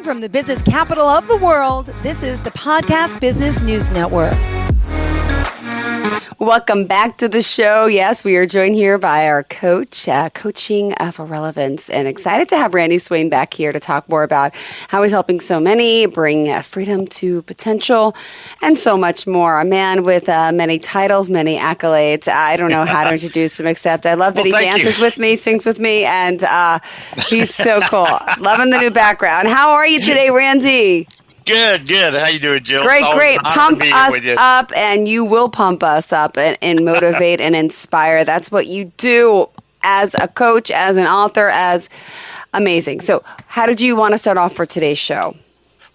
Broadcasting from the business capital of the world, this is the Podcast Business News Network. Welcome back to the show. Yes, we are joined here by our coach, Coaching for Relevance, and excited to have Randy Swaim back here to talk more about how he's helping so many bring freedom to potential and so much more. A man with many titles, many accolades. I don't know how to introduce him except I love that he dances with me, sings with me, and he's so cool. Loving the new background. How are you today, Randy? Good. How you doing, Jill? Great. Pump us up, and you will pump us up and motivate and inspire. That's what you do as a coach, as an author, as amazing. So how did you want to start off for today's show?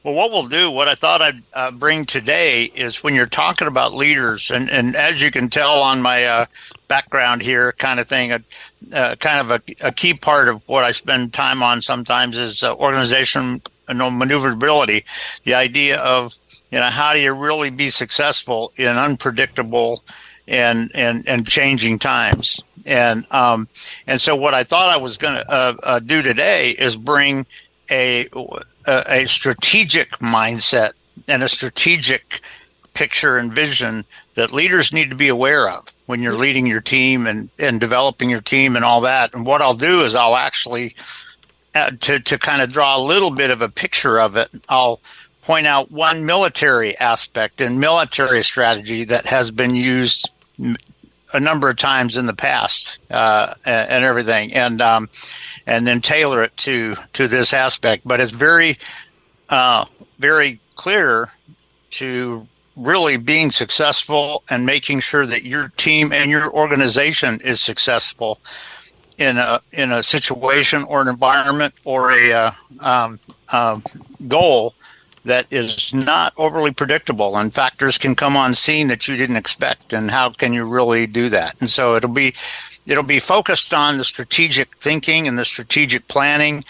Well, what I thought I'd bring today is when you're talking about leaders, and as you can tell on my background here kind of thing, kind of a key part of what I spend time on sometimes is organization maneuverability, the idea of, how do you really be successful in unpredictable and changing times. And so what I thought I was going to do today is bring a strategic mindset and a strategic picture and vision that leaders need to be aware of when you're leading your team and developing your team and all that. And what I'll do is I'll actually to kind of draw a little bit of a picture of it, I'll point out one military aspect and military strategy that has been used a number of times in the past and everything, and then tailor it to this aspect. But it's very, very clear to really being successful and making sure that your team and your organization is successful in a situation or an environment or a goal that is not overly predictable, and factors can come on scene that you didn't expect, and how can you really do that? And so it'll be focused on the strategic thinking and the strategic planning,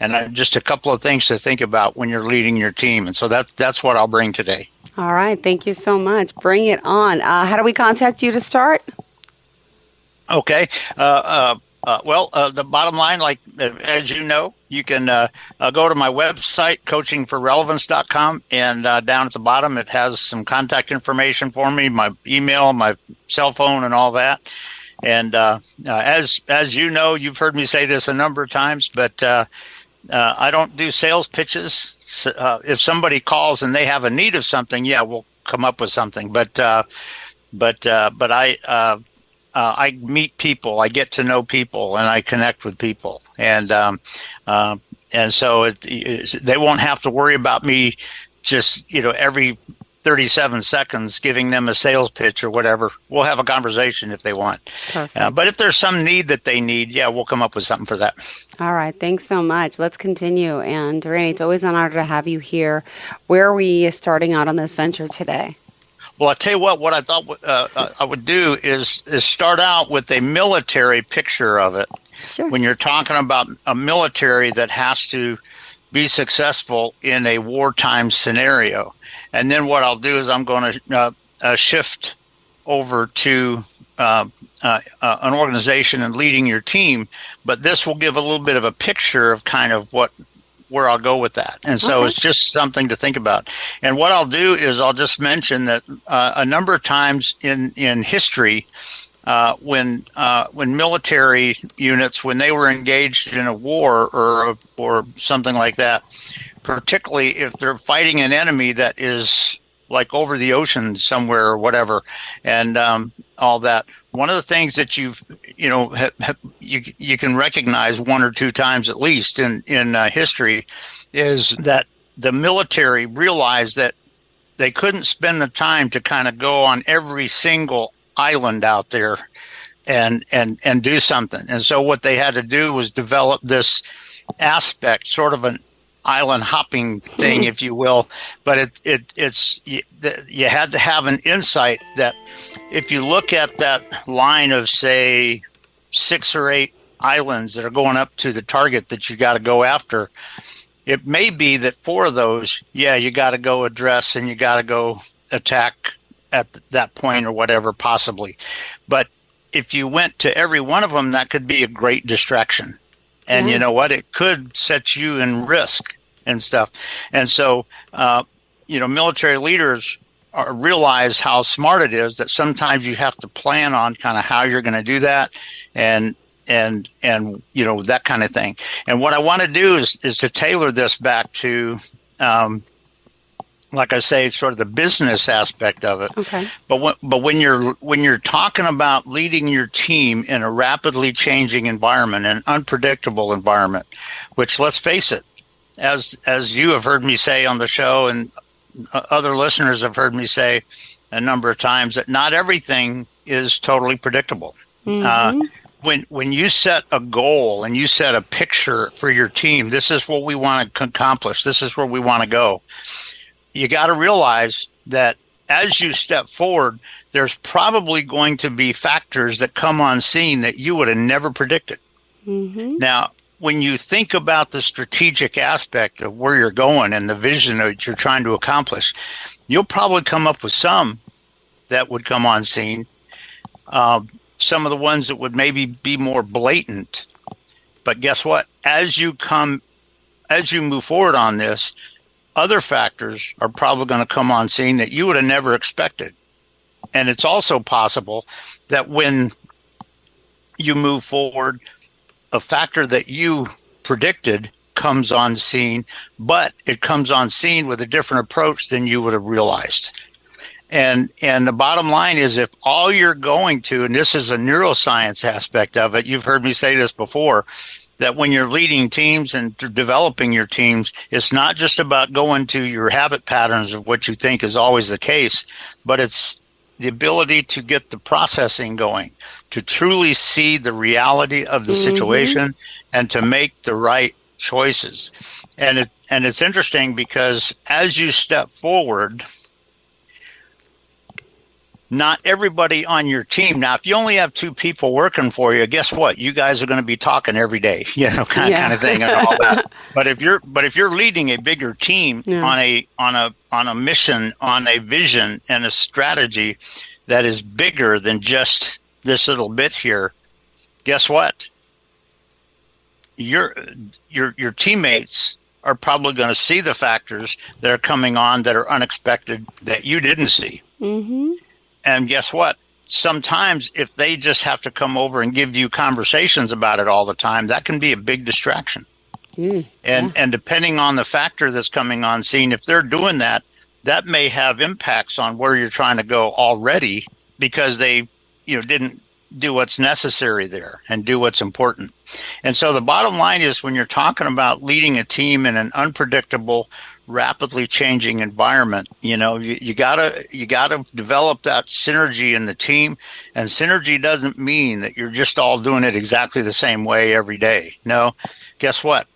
and just a couple of things to think about when you're leading your team. And so that's what I'll bring today. All right, thank you so much. Bring it on. How do we contact you to start? Okay. The bottom line, as you know, you can go to my website, coachingforrelevance.com, and down at the bottom, it has some contact information for me, my email, my cell phone, and all that. And as you know, you've heard me say this a number of times, but I don't do sales pitches. So, if somebody calls and they have a need of something, we'll come up with something. But I meet people, I get to know people, and I connect with people, and so they won't have to worry about me just every 37 seconds giving them a sales pitch or whatever. We'll have a conversation if they want. But if there's some need that they need, we'll come up with something for that. All right, thanks so much. Let's continue. And Randy, it's always an honor to have you here. Where are we starting out on this venture today? Well, I'll tell you what I thought I would do is start out with a military picture of it. Sure. When you're talking about a military that has to be successful in a wartime scenario. And then what I'll do is I'm going to shift over to an organization and leading your team. But this will give a little bit of a picture of kind of where I'll go with that. And so It's just something to think about. And what I'll do is I'll just mention that a number of times in history, when military units, when they were engaged in a war or something like that, particularly if they're fighting an enemy that is like over the ocean somewhere or whatever, and all that. One of the things that you can recognize one or two times at least in history is that the military realized that they couldn't spend the time to kind of go on every single island out there and do something. And so what they had to do was develop this aspect, sort of an island hopping thing, if you will. But you had to have an insight that if you look at that line of, say, 6 or 8 islands that are going up to the target that you got to go after, it may be that 4 of those, you got to go address and you got to go attack at that point or whatever, possibly. But if you went to every one of them, that could be a great distraction. And you know what? It could set you in risk and stuff. And so, military leaders realize how smart it is that sometimes you have to plan on kind of how you're going to do that, and that kind of thing. And what I want to do is to tailor this back to, like I say, sort of the business aspect of it. Okay. But when you're talking about leading your team in a rapidly changing environment, an unpredictable environment, which, let's face it, as you have heard me say on the show, and other listeners have heard me say a number of times, that not everything is totally predictable. When you set a goal and you set a picture for your team, this is what we want to accomplish, this is where we want to go, you got to realize that as you step forward, there's probably going to be factors that come on scene that you would have never predicted. Now, when you think about the strategic aspect of where you're going and the vision that you're trying to accomplish, you'll probably come up with some that would come on scene. Some of the ones that would maybe be more blatant. But guess what? As you move forward on this, other factors are probably going to come on scene that you would have never expected. And it's also possible that when you move forward, a factor that you predicted comes on scene, but it comes on scene with a different approach than you would have realized. And the bottom line is, if all you're going to, and this is a neuroscience aspect of it, you've heard me say this before, that when you're leading teams and developing your teams, it's not just about going to your habit patterns of what you think is always the case, but it's the ability to get the processing going, to truly see the reality of the situation and to make the right choices. And it's interesting because as you step forward, not everybody on your team. Now, if you only have 2 people working for you, guess what? You guys are going to be talking every day, kind of thing and all that. But if you're leading a bigger team on a mission, on a vision and a strategy that is bigger than just this little bit here, guess what? Your teammates are probably going to see the factors that are coming on that are unexpected that you didn't see. And guess what? Sometimes if they just have to come over and give you conversations about it all the time, that can be a big distraction. And depending on the factor that's coming on scene, if they're doing that, that may have impacts on where you're trying to go already because they didn't do what's necessary there and do what's important. And so the bottom line is, when you're talking about leading a team in an unpredictable, rapidly changing environment, you gotta develop that synergy in the team. And synergy doesn't mean that you're just all doing it exactly the same way every day. No, guess what?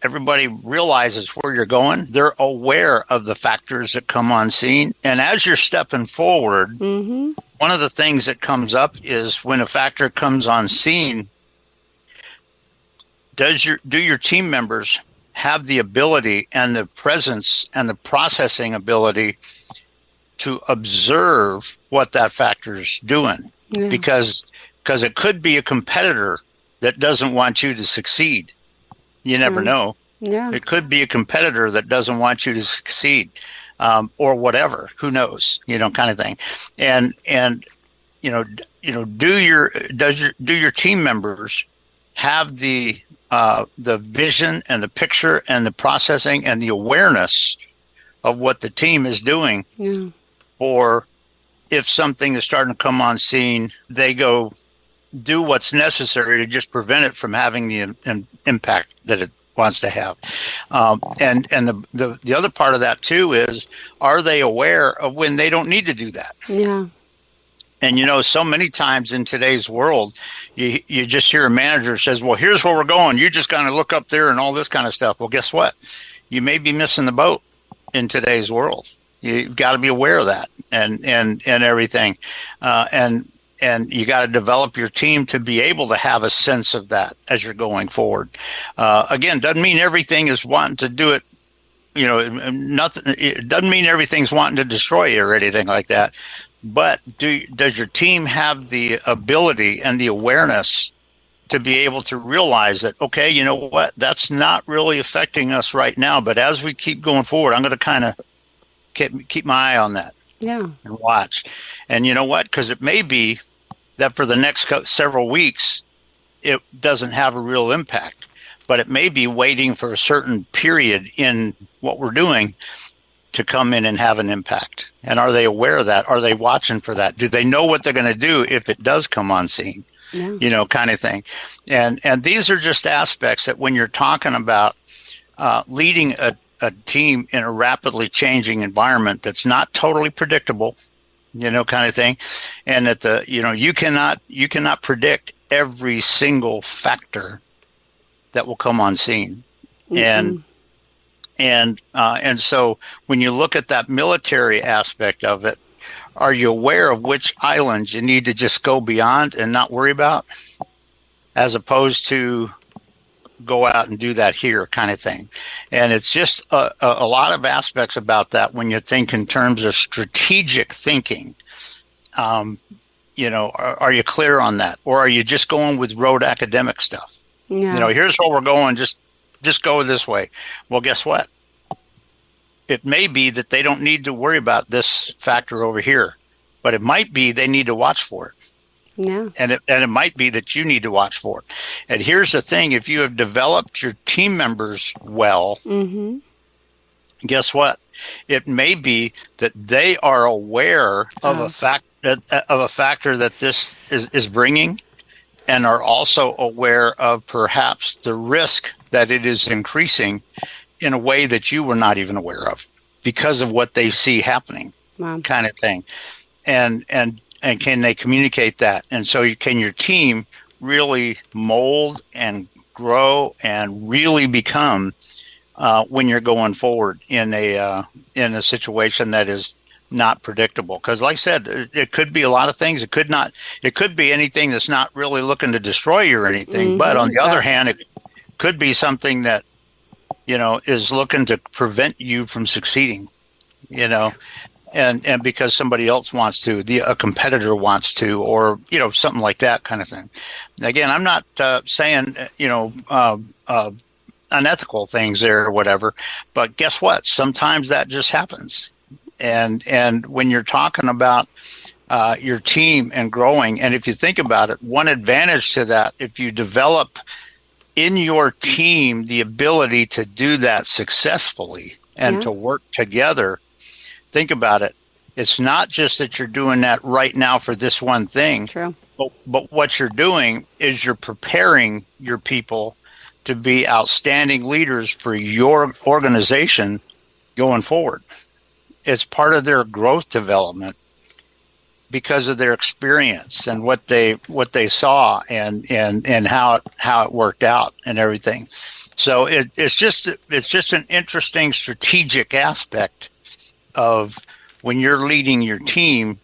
Everybody realizes where you're going. They're aware of the factors that come on scene. And as you're stepping forward, one of the things that comes up is when a factor comes on scene, do your team members have the ability and the presence and the processing ability to observe what that factor's doing? Because it could be a competitor that doesn't want you to succeed. You never know. It could be a competitor that doesn't want you to succeed, or whatever. Who knows? Kind of thing. And do your team members have the vision and the picture and the processing and the awareness of what the team is doing? Or if something is starting to come on scene, they go do what's necessary to just prevent it from having the impact that it wants to have. And the other part of that too is, are they aware of when they don't need to do that? And so many times in today's world, you just hear a manager says, well, here's where we're going, you just got to look up there and all this kind of stuff. Well, guess what? You may be missing the boat in today's world. You've got to be aware of that and everything. And you got to develop your team to be able to have a sense of that as you're going forward. Again, doesn't mean everything is wanting to do it. Nothing. It doesn't mean everything's wanting to destroy you or anything like that. But does your team have the ability and the awareness to be able to realize that, okay, you know what, that's not really affecting us right now. But as we keep going forward, I'm going to kind of keep my eye on that. Yeah. And watch. And you know what? Because it may be that for the next several weeks, it doesn't have a real impact. But it may be waiting for a certain period in what we're doing to come in and have an impact. And are they aware of that? Are they watching for that? Do they know what they're going to do if it does come on scene? Yeah. You know, kind of thing. And these are just aspects that when you're talking about leading a team in a rapidly changing environment that's not totally predictable, you know, kind of thing. And that you cannot predict every single factor that will come on scene. Mm-hmm. And so when you look at that military aspect of it, are you aware of which islands you need to just go beyond and not worry about, as opposed to go out and do that here kind of thing? And it's just a lot of aspects about that when you think in terms of strategic thinking. You know, are you clear on that? Or are you just going with rote academic stuff? Yeah. You know, here's where we're going, just go this way. Well, guess what? It may be that they don't need to worry about this factor over here, but it might be they need to watch for it. Yeah. And it might be that you need to watch for it. And here's the thing: if you have developed your team members well, mm-hmm. guess what? It may be that they are aware of a factor that this is bringing, and are also aware of perhaps the risk that it is increasing in a way that you were not even aware of because of what they see happening. Wow. Kind of thing. And can they communicate that? And so can your team really mold and grow and really become when you're going forward in a situation that is not predictable? Because like I said, it could be a lot of things. It could be anything that's not really looking to destroy you or anything. Mm-hmm. But on the other hand, it could be something that, you know, is looking to prevent you from succeeding, you know, and because somebody else wants to, a competitor wants to, or, you know, something like that kind of thing. Again, I'm not saying, you know, unethical things there or whatever, but guess what? Sometimes that just happens. And when you're talking about your team and growing, and if you think about it, one advantage to that, if you develop in your team the ability to do that successfully and to work together, think about it. It's not just that you're doing that right now for this one thing. True. But what you're doing is you're preparing your people to be outstanding leaders for your organization going forward. It's part of their growth development because of their experience and what they saw and how it worked out and everything. So it's just an interesting strategic aspect of when you're leading your team.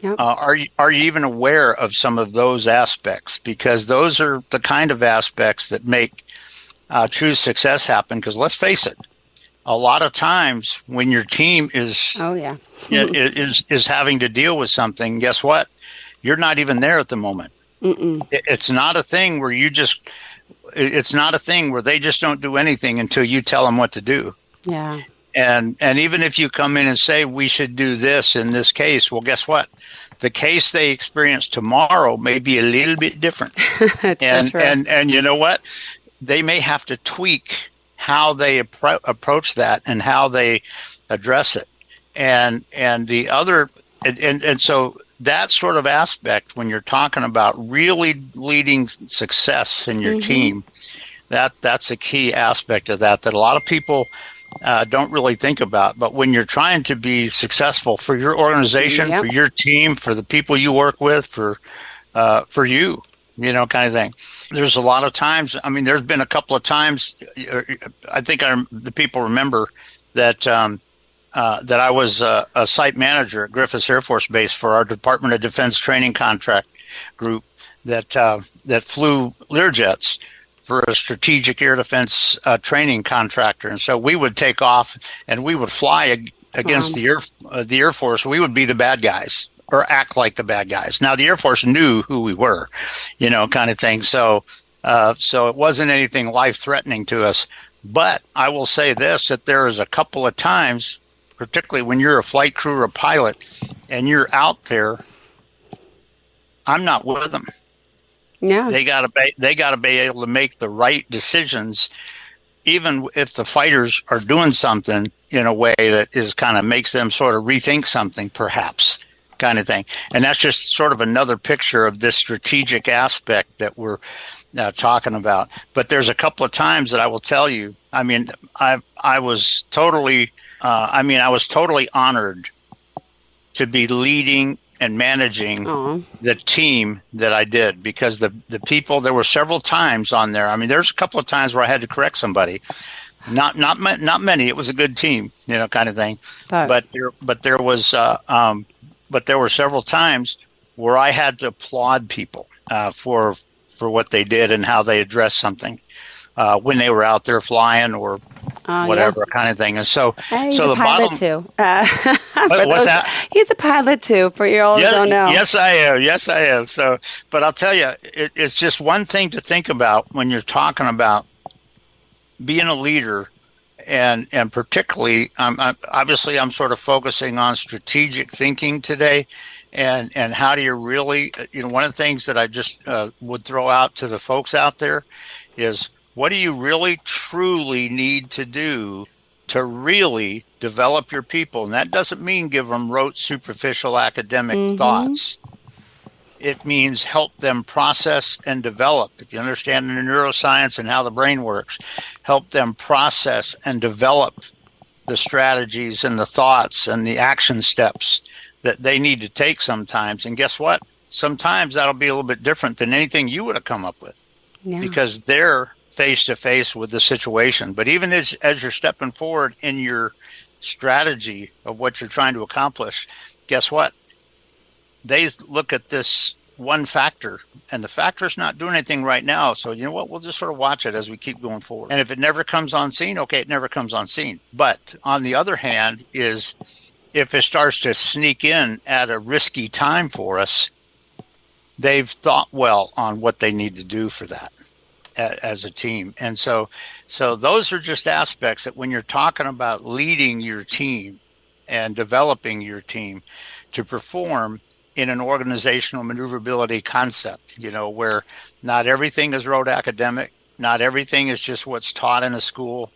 Yep. Are you even aware of some of those aspects? Because those are the kind of aspects that make true success happen. Because let's face it, a lot of times when your team is is having to deal with something, guess what? You're not even there at the moment. Mm-mm. It's not a thing where it's not a thing where they just don't do anything until you tell them what to do. Yeah. And even if you come in and say we should do this in this case, well, guess what? The case they experience tomorrow may be a little bit different. and you know what? They may have to tweak how they approach that and how they address it. And the other, and so that sort of aspect, when you're talking about really leading success in your team, that's a key aspect of that a lot of people don't really think about. But when you're trying to be successful for your organization, for your team, for the people you work with, for you, you know, kind of thing. There's a lot of times, I mean, there's been a couple of times, I think the people remember that that I was a site manager at Griffiths Air Force Base for our Department of Defense training contract group that flew Learjets for a strategic air defense training contractor. And so we would take off and we would fly against the Air Force. We would be the bad guys. or act like the bad guys. Now, the Air Force knew who we were, kind of thing. So it wasn't anything life-threatening to us. But I will say this, that there is a couple of times, particularly when you're a flight crew or a pilot and you're out there, I'm not with them. Yeah. They got to be able to make the right decisions, even if the fighters are doing something in a way that is kind of makes them sort of rethink something, perhaps, kind of thing. And that's just sort of another picture of this strategic aspect that we're talking about. But there's a couple of times that I will tell you, I mean, I was totally honored to be leading and managing the team that I did, because the people, there were several times on there. I mean, there's a couple of times where I had to correct somebody. Not many. It was a good team, kind of thing. But there were several times where I had to applaud people for what they did and how they addressed something when they were out there flying or whatever kind of thing. And so, he's so a the pilot bottom. too. What's that? He's a pilot too. For you all who don't know. Yes, I am. Yes, I am. So, but I'll tell you, it's just one thing to think about when you're talking about being a leader, and particularly, obviously I'm sort of focusing on strategic thinking today, and how do you really, one of the things that I just would throw out to the folks out there is, what do you really truly need to do to really develop your people? And that doesn't mean give them rote, superficial academic thoughts. It means help them process and develop. If you understand the neuroscience and how the brain works, help them process and develop the strategies and the thoughts and the action steps that they need to take sometimes. And guess what? Sometimes that'll be a little bit different than anything you would have come up with, because they're face to face with the situation. But even as you're stepping forward in your strategy of what you're trying to accomplish, guess what? They look at this one factor, and the factor's not doing anything right now. So you know what? We'll just sort of watch it as we keep going forward. And if it never comes on scene, okay, it never comes on scene. But on the other hand is, if it starts to sneak in at a risky time for us, they've thought well on what they need to do for that as a team. And so those are just aspects that when you're talking about leading your team and developing your team to perform in an organizational maneuverability concept, where not everything is rote academic, not everything is just what's taught in a school.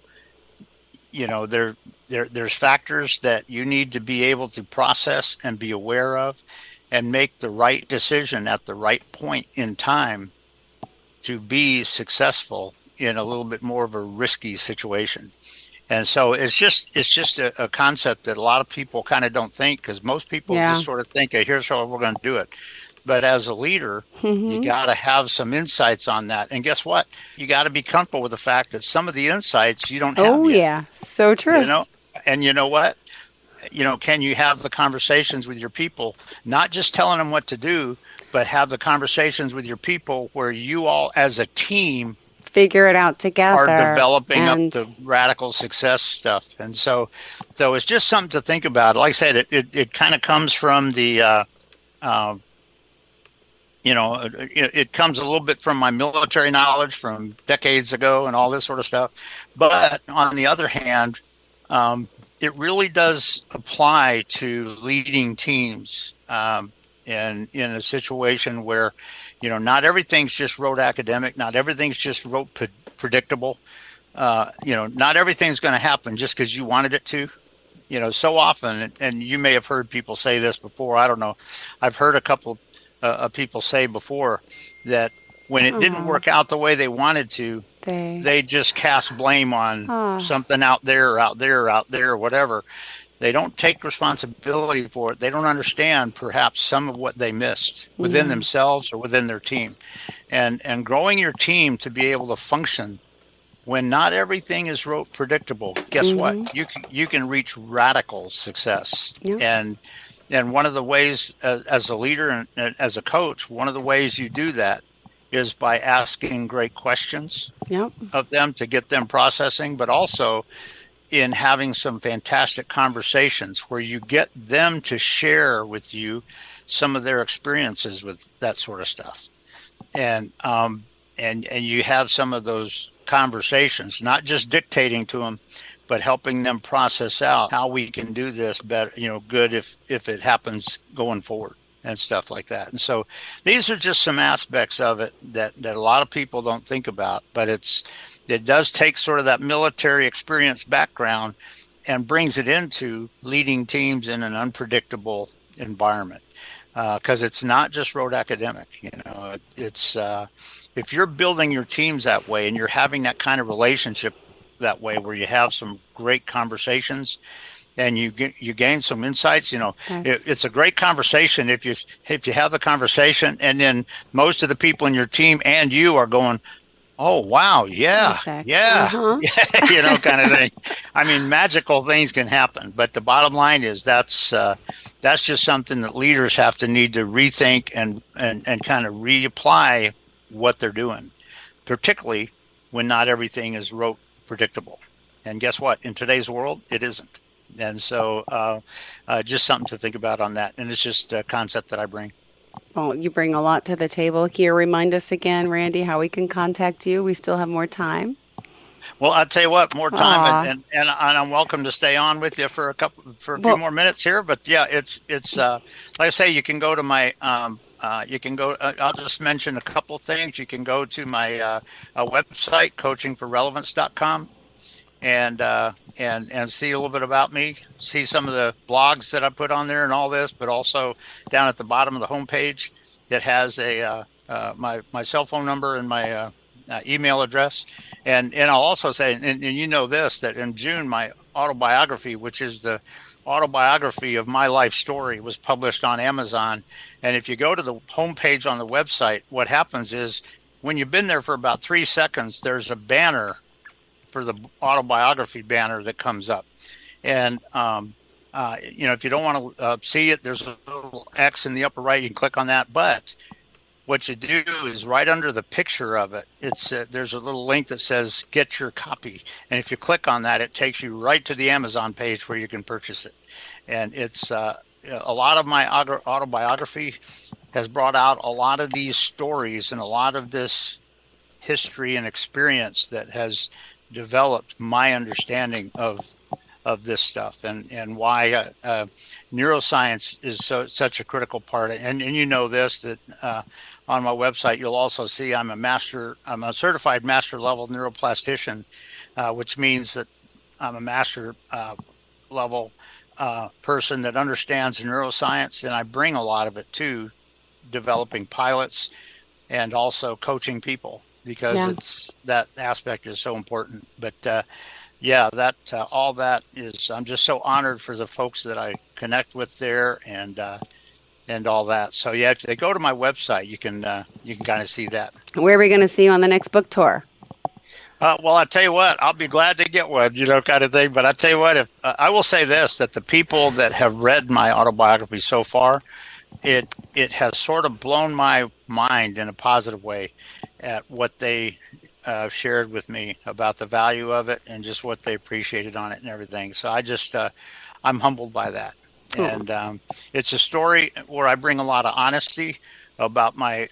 There's factors that you need to be able to process and be aware of and make the right decision at the right point in time to be successful in a little bit more of a risky situation. And so it's just a concept that a lot of people kind of don't think, because most people just sort of think, here's how we're going to do it. But as a leader, you got to have some insights on that. And guess what? You got to be comfortable with the fact that some of the insights you don't have Oh, yet. yeah. So true. And you know what? Can you have the conversations with your people, not just telling them what to do, but have the conversations with your people where you all as a team figure it out together, are developing up the radical success stuff. And so it's just something to think about. Like I said, it kind of comes from the, it comes a little bit from my military knowledge from decades ago and all this sort of stuff. But on the other hand, it really does apply to leading teams in a situation where, not everything's just rote academic, not everything's just rote predictable. Not everything's going to happen just because you wanted it to. So often, and you may have heard people say this before, I don't know. I've heard a couple of people say before that when it didn't work out the way they wanted to, they just cast blame on something out there, whatever. They don't take responsibility for it. They don't understand perhaps some of what they missed within themselves or within their team. And growing your team to be able to function when not everything is predictable, guess what? You can reach radical success. And one of the ways as a leader and as a coach, one of the ways you do that is by asking great questions of them to get them processing, but also in having some fantastic conversations where you get them to share with you some of their experiences with that sort of stuff. And you have some of those conversations, not just dictating to them, but helping them process out how we can do this better, good if it happens going forward and stuff like that. And so these are just some aspects of it that a lot of people don't think about, but it does take sort of that military experience background and brings it into leading teams in an unpredictable environment. Because it's not just rote academic, it's if you're building your teams that way and you're having that kind of relationship that way where you have some great conversations and you gain some insights, it's a great conversation if you have the conversation and then most of the people in your team and you are going, oh, wow, yeah, yeah, yeah, kind of thing. I mean, magical things can happen, but the bottom line is that's just something that leaders need to rethink and kind of reapply what they're doing, particularly when not everything is rote predictable. And guess what? In today's world, it isn't. And so just something to think about on that. And it's just a concept that I bring. Well, you bring a lot to the table here. Remind us again, Randy, how we can contact you. We still have more time. Well, I'll tell you what, more time, and I'm welcome to stay on with you for a few more minutes here. But yeah, it's like I say, you can go to my I'll just mention a couple things. You can go to my website, coachingforrelevance.com, and see a little bit about me, see some of the blogs that I put on there and all this, but also down at the bottom of the homepage, it has my cell phone number and my email address. And I'll also say, and this, that in June, my autobiography, which is the autobiography of my life story, was published on Amazon. And if you go to the homepage on the website, what happens is when you've been there for about 3 seconds, there's a banner for the autobiography banner that comes up. And, if you don't want to see it, there's a little X in the upper right. You can click on that. But what you do is right under the picture of it, there's a little link that says get your copy. And if you click on that, it takes you right to the Amazon page where you can purchase it. And it's a lot of my autobiography has brought out a lot of these stories and a lot of this history and experience that has developed my understanding of this stuff and why neuroscience is such a critical part. And this, that on my website, you'll also see I'm a certified master level neuroplastician, which means that I'm a master level person that understands neuroscience. And I bring a lot of it to developing pilots and also coaching people because that aspect is so important. But all that is, I'm just so honored for the folks that I connect with there and all that. So yeah, if they go to my website, you can kind of see that. Where are we going to see you on the next book tour? Well, I tell you what, I'll be glad to get one, kind of thing. But I tell you what, if I will say this, that the people that have read my autobiography so far, it has sort of blown my mind in a positive way at what they shared with me about the value of it and just what they appreciated on it and everything. So I just, I'm humbled by that. And it's a story where I bring a lot of honesty about my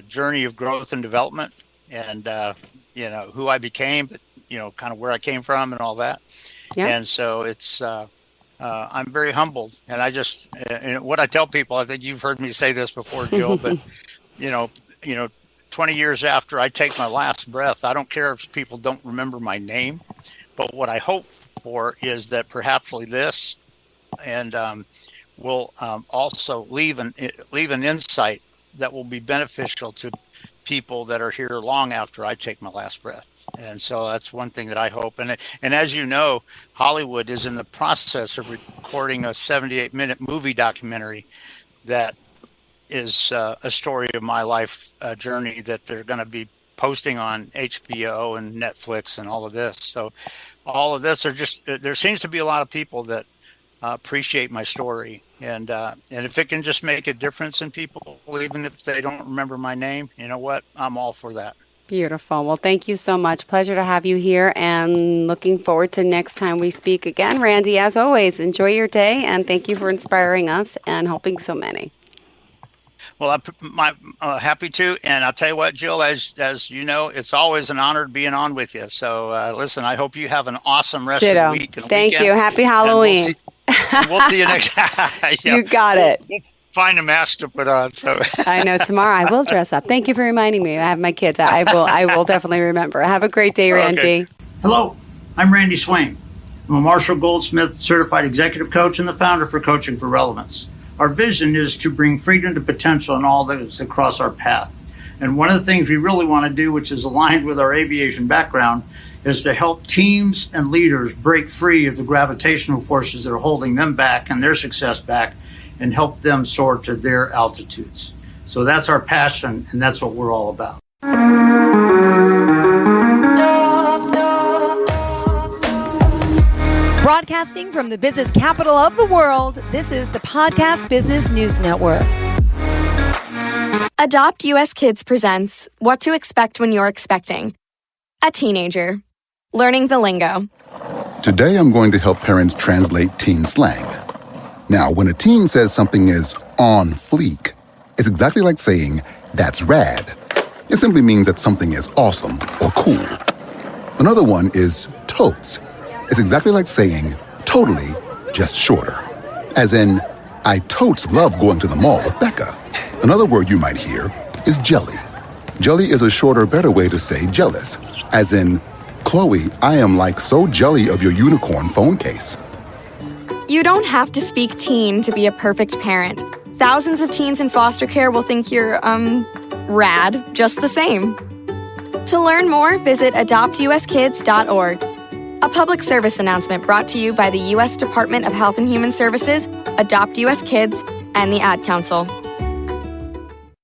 journey of growth and development and, who I became, but, kind of where I came from and all that. Yeah. And so it's, I'm very humbled. And I just, what I tell people, I think you've heard me say this before, Jill, but, 20 years after I take my last breath, I don't care if people don't remember my name, but what I hope for is that perhaps this and will also leave an insight that will be beneficial to people that are here long after I take my last breath. And so that's one thing that I hope. And as you know, Hollywood is in the process of recording a 78-minute movie documentary that is a story of my life journey that they're going to be posting on HBO and Netflix and all of this. So all of this there seems to be a lot of people that appreciate my story. And if it can just make a difference in people, even if they don't remember my name, you know what? I'm all for that. Beautiful. Well, thank you so much. Pleasure to have you here and looking forward to next time we speak again. Randy, as always, enjoy your day and thank you for inspiring us and helping so many. Well, happy to. And I'll tell you what, Jill, as you know, it's always an honor being on with you. So listen, I hope you have an awesome rest of the week. Thank you. Happy Halloween. We'll see you next time. Yeah. You got it. We'll find a mask to put on. So I know tomorrow I will dress up. Thank you for reminding me. I have my kids. I will definitely remember. Have a great day, Randy. Okay. Hello, I'm Randy Swaim. I'm a Marshall Goldsmith certified executive coach and the founder for Coaching for Relevance. Our vision is to bring freedom to potential in all those that cross our path. And one of the things we really want to do, which is aligned with our aviation background, is to help teams and leaders break free of the gravitational forces that are holding them back and their success back and help them soar to their altitudes. So that's our passion, and that's what we're all about. Broadcasting from the business capital of the world, this is the Podcast Business News Network. Adopt US Kids presents What to Expect When You're Expecting. A teenager. Learning the lingo. Today I'm going to help parents translate teen slang. Now, when a teen says something is on fleek, it's exactly like saying, that's rad. It simply means that something is awesome or cool. Another one is totes. It's exactly like saying, totally, just shorter. As in, I totes love going to the mall with Becca. Another word you might hear is jelly. Jelly is a shorter, better way to say jealous. As in, Chloe, I am like so jelly of your unicorn phone case. You don't have to speak teen to be a perfect parent. Thousands of teens in foster care will think you're, rad just the same. To learn more, visit adoptuskids.org. A public service announcement brought to you by the U.S. Department of Health and Human Services, Adopt U.S. Kids, and the Ad Council.